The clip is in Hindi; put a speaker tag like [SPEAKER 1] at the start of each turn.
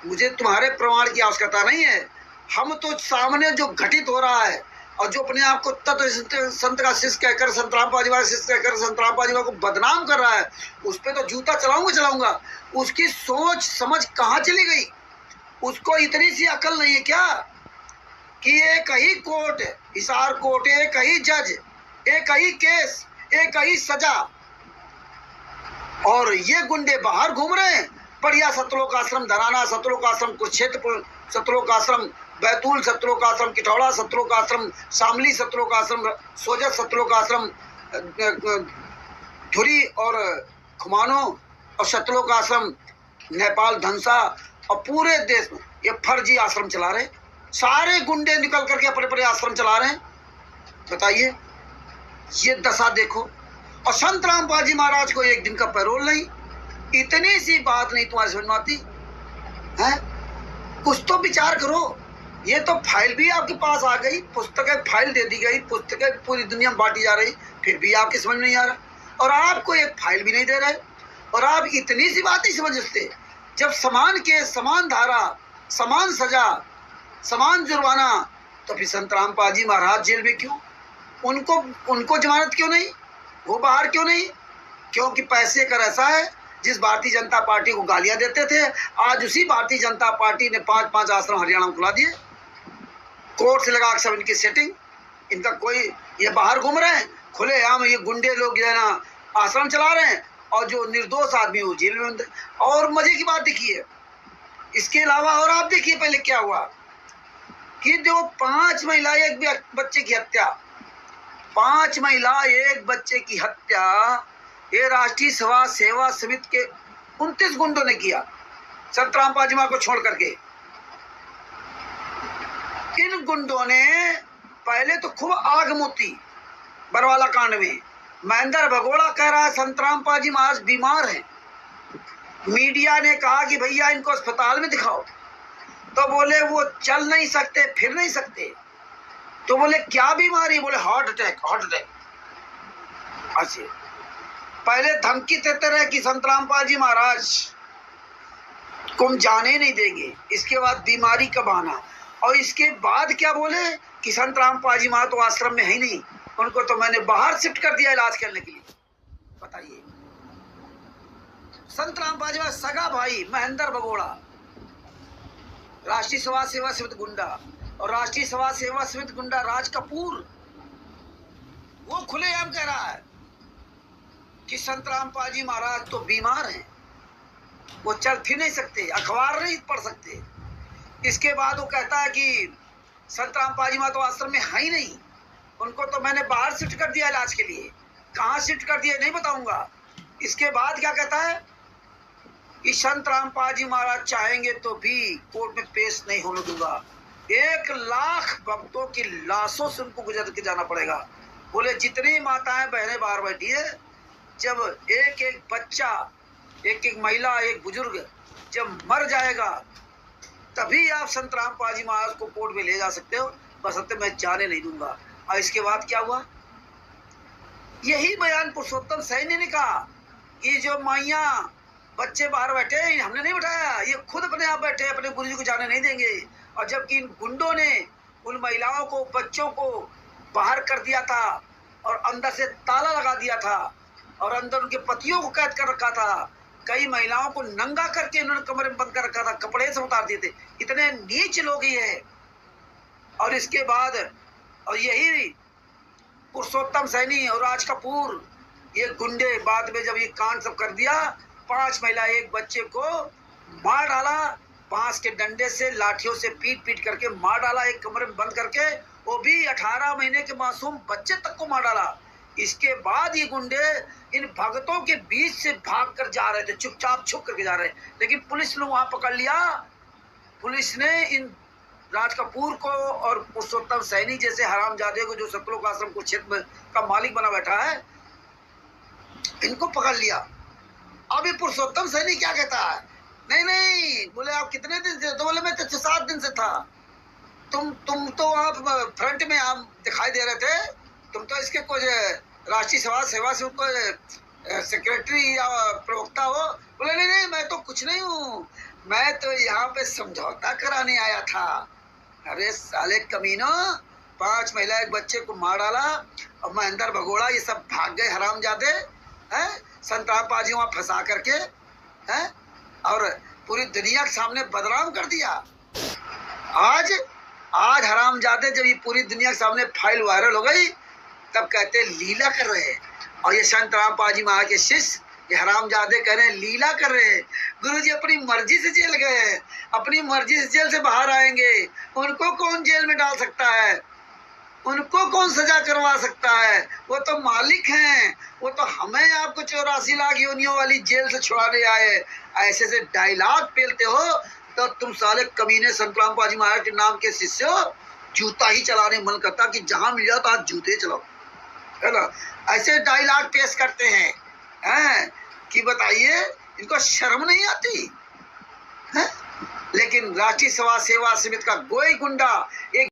[SPEAKER 1] मुझे तुम्हारे प्रमाण की आवश्यकता नहीं है। हम तो सामने जो घटित हो रहा है और जो अपने आप को तत्व संत का शिष्य कहकर, संतराम पाजीवाल शिष्य कहकर संतराम पाजीवाल को बदनाम कर रहा है, उस पर तो जूता चलाऊंगा। उसकी सोच समझ कहाँ चली गई? उसको इतनी सी अकल नहीं है क्या कि एक ही कोर्ट, हिसार कोर्ट, एक ही जज, एक ही केस, एक ही सजा, और ये गुंडे बाहर घूम रहे हैं। बढ़िया सतलोक आश्रम धराना, सतलोक आश्रम कुरुक्षेत्र, सतलोक आश्रम बैतूल, सतलोक आश्रम किठौड़ा, सतलोक आश्रम शामली, सतलोक आश्रम सोजत, सतलोक आश्रम धुरी और खुमानो, और सतलोक आश्रम नेपाल धनसा, और पूरे देश में ये फर्जी आश्रम चला रहे। सारे गुंडे निकल करके अपने अपने आश्रम चला रहे हैं। बताइए, ये दशा देखो। और संत रामपाल जी महाराज को एक दिन का पैरोल नहीं। इतनी सी बात नहीं तुम्हारी समझ में आती है? कुछ तो विचार करो। ये तो फाइल भी आपके पास आ गई, पुस्तकें फाइल दे दी गई, पुस्तकें पूरी दुनिया में बांटी जा रही, फिर भी आपकी समझ में नहीं आ रहा, और आपको एक फाइल भी नहीं दे रहे, और आप इतनी सी बात नहीं समझते। जब समान केस, समान धारा, समान सजा, समान जुर्माना, तो फिर संत रामपाल जी महाराज जेल में क्यों? उनको जमानत क्यों नहीं? वो बाहर क्यों नहीं? क्योंकि पैसे का ऐसा है, जिस भारतीय जनता पार्टी को गालियां देते थे, आज उसी भारतीय जनता पार्टी ने 5-5 आश्रम हरियाणा में खुला दिए। कोर्ट से लगा सब इनकी सेटिंग। इनका कोई, ये बाहर घूम रहे हैं खुलेआम, ये गुंडे लोग जो है ना आश्रम चला रहे हैं, और जो निर्दोष आदमी वो जेल में अंदर। और मजे की बात देखिए, इसके अलावा और आप देखिए पहले क्या हुआ कि जो 5 महिला एक बच्चे की हत्या, 5 महिला एक बच्चे की हत्या ये राष्ट्रीय सेवा समिति के 29 गुंडों ने किया, संत रामपाल जी को छोड़ करके। इन गुंडों ने पहले तो खूब आग मोती बरवाला कांड में। महेंद्र भगोड़ा कह रहा है संत रामपाल जी महाराज बीमार हैं। मीडिया ने कहा कि भैया इनको अस्पताल में दिखाओ, तो बोले वो चल नहीं सकते, फिर नहीं सकते। तो बोले क्या बीमारी? बोले हार्ट अटैक। अच्छा, पहले धमकी देते रहे कि संत रामपाल जी महाराज को हम जाने नहीं देंगे, इसके बाद बीमारी का बहाना, और इसके बाद क्या बोले कि संत रामपाल जी महाराज तो आश्रम में है ही नहीं, उनको तो मैंने बाहर शिफ्ट कर दिया इलाज करने के लिए। बताइए, संत रामपाल जी महाराज सगा भाई महेंद्र भगोड़ा, राष्ट्रीय समाज सेवा समिति गुंडा, और राष्ट्रीय समाज सेवा समिति गुंडा राज कपूर, वो खुलेआम कह रहा है कि संत रामपाल जी महाराज तो बीमार हैं, वो चल फिर नहीं सकते, अखबार नहीं पढ़ सकते। इसके बाद वो कहता है कि संत रामपाल जी महाराज तो आश्रम में है ही नहीं, उनको तो मैंने बाहर शिफ्ट कर दिया इलाज के लिए। कहाँ शिफ्ट कर दिया नहीं बताऊंगा। इसके बाद क्या कहता है कि संत रामपाल जी महाराज चाहेंगे तो भी कोर्ट में पेश नहीं होने दूंगा, 1 लाख भक्तों की लाशों से उनको गुजर के जाना पड़ेगा। बोले जितनी माताएं बहनें बाहर बैठी है, जब एक एक बच्चा, एक एक महिला, एक बुजुर्ग जब मर जाएगा, तभी आप संत रामपाल जी महाराज को कोर्ट में ले जा सकते हो, बशर्ते मैं जाने नहीं दूंगा। और इसके बाद क्या हुआ? यही बयान पुरुषोत्तम सैनी ने कहा कि जो माइया बच्चे बाहर बैठे, हमने नहीं बैठाया, ये खुद अपने आप बैठे, अपने गुरुजी को जाने नहीं देंगे। और जबकि इन गुंडों ने उन महिलाओं को, बच्चों को बाहर कर दिया था, और अंदर से ताला लगा दिया था, और अंदर उनके पतियों को कैद कर रखा था। कई महिलाओं को नंगा करके उन्होंने कमरे में बंद कर रखा था, कपड़े से उतार दिए थे। इतने नीच लोग ही है। और इसके बाद, और यही पुरुषोत्तम सैनी और राज कपूर, ये गुंडे बाद में जब ये कांड सब कर दिया, 5 महिला एक बच्चे को मार डाला, बांस के डंडे से, लाठियों से पीट करके मार डाला, एक कमरे में बंद करके, वो भी 18 महीने के मासूम बच्चे तक को मार डाला। इसके बाद ये गुंडे इन भक्तों के बीच से भाग कर जा रहे थे, चुपचाप छुप करके जा रहे, लेकिन पुलिस ने वहां पकड़ लिया। पुलिस ने इन राज कपूर को और पुरुषोत्तम सैनी जैसे हरामजादे को, जो सतलोक आश्रम को क्षेत्र का मालिक बना बैठा है, इनको पकड़ लिया। अभी पुरुषोत्तम सैनी क्या कहता है? नहीं, बोले आप कितने दिन से? तो बोले मैं तो 6-7 दिन से था। तुम तो आप फ्रंट में आप दिखाई दे रहे थे, तुम तो इसके कुछ राष्ट्रीय समाज सेवा से उनको सेक्रेटरी या प्रवक्ता हो। बोले नहीं, मैं तो कुछ नहीं हूँ, मैं तो यहाँ पे समझौता कराने आया था। अरे साले कमीनों, 5 महिला एक बच्चे को मार डाला और मैं अंदर भगोड़ा, ये सब भाग गए हरामजादे हैं, संतराम पाजी वहां फंसा करके हैं, और पूरी दुनिया के सामने बदनाम कर दिया। आज आज हरामजादे जब ये पूरी दुनिया के सामने फाइल वायरल हो गई, तब कहते लीला कर रहे हैं। और ये संतराम पाजी महाराज के शिष्य ये हरामजादे कह रहे हैं लीला कर रहे हैं। गुरुजी अपनी मर्जी से जेल गए, अपनी मर्जी से जेल से बाहर आएंगे। उनको कौन जेल में डाल सकता है? उनको कौन सजा करवा सकता है? वो तो मालिक हैं। वो तो हमें आपको 84 लाख योनियों वाली जेल से छुड़ाने आए। ऐसे से डायलॉग पेलते हो तो तुम साले कमीने संतराम पाजी महाराज के नाम के शिष्य हो। जूता ही चलाने मन करता कि जहां मिल जाओ तो आज जूते चलाओ, है ना? ऐसे डायलॉग पेश करते हैं कि बताइए इनको शर्म नहीं आती है? लेकिन राष्ट्रीय समाज सेवा समिति का गोई गुंडा एक